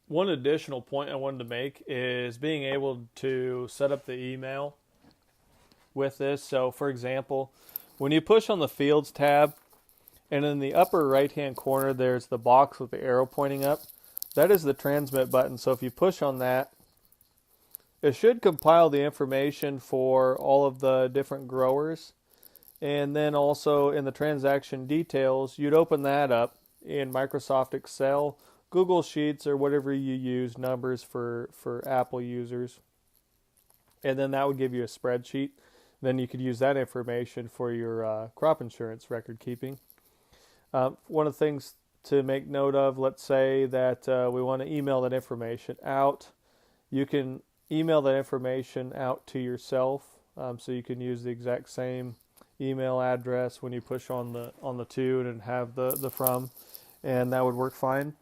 One additional point I wanted to make is being able to set up the email with this. So for example, when you push on the Fields tab, and in the upper right hand corner there's the box with the arrow pointing up, that is the transmit button. So if you push on that, it should compile the information for all of the different growers. And then also in the transaction details, you'd open that up in Microsoft Excel, Google Sheets, or whatever you use, numbers for Apple users. And then that would give you a spreadsheet. Then you could use that information for your crop insurance record keeping. One of the things to make note of, let's say that we want to email that information out. You can email that information out to yourself, so you can use the exact same email address when you push on the to and have the from, and that would work fine.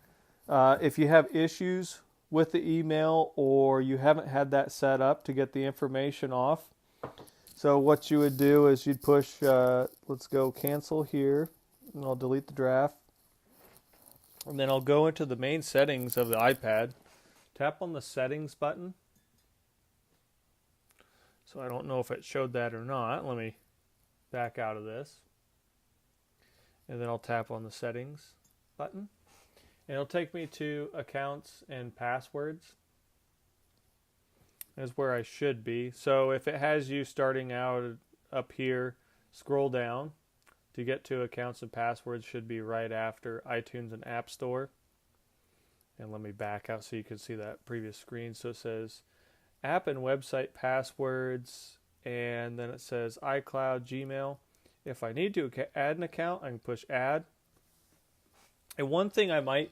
If you have issues with the email or you haven't had that set up to get the information off, so what you would do is you'd push, let's go cancel here, and I'll delete the draft. And then I'll go into the main settings of the iPad, tap on the settings button. So I don't know if it showed that or not. Let me back out of this. And then I'll tap on the settings button. And it'll take me to accounts and passwords. That's where I should be. So if it has you starting out up here, scroll down to get to accounts and passwords. Should be right after iTunes and App Store. And let me back out so you can see that previous screen. So it says app and website passwords, and then it says iCloud, Gmail. If I need to add an account, I can push add. And one thing I might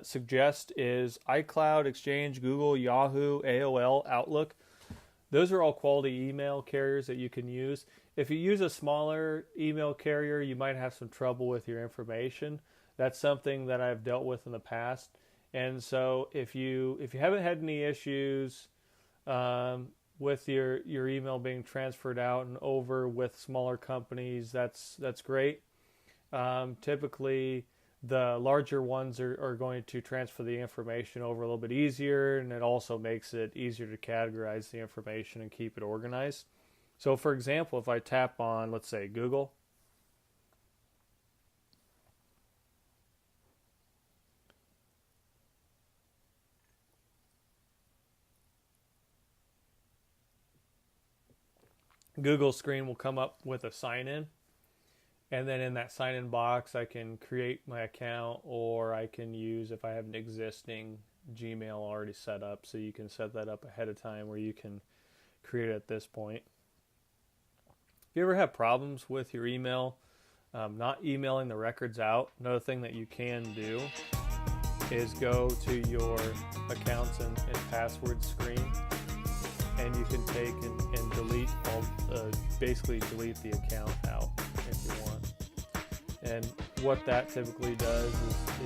suggest is iCloud, Exchange, Google, Yahoo, AOL, Outlook. Those are all quality email carriers that you can use. If you use a smaller email carrier, you might have some trouble with your information. That's something that I've dealt with in the past. And so if you haven't had any issues with your email being transferred out and over with smaller companies, that's great. Typically, the larger ones are going to transfer the information over a little bit easier, and it also makes it easier to categorize the information and keep it organized. So for example, if I tap on, let's say, Google, Google screen will come up with a sign in. And then in that sign in box, I can create my account, or I can use, if I have an existing Gmail already set up, so you can set that up ahead of time where you can create it at this point. If you ever have problems with your email, not emailing the records out, another thing that you can do is go to your accounts and passwords screen, and you can take and delete basically delete the account out if you want. And what that typically does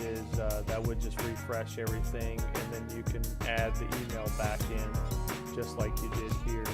is that would just refresh everything, and then you can add the email back in just like you did here.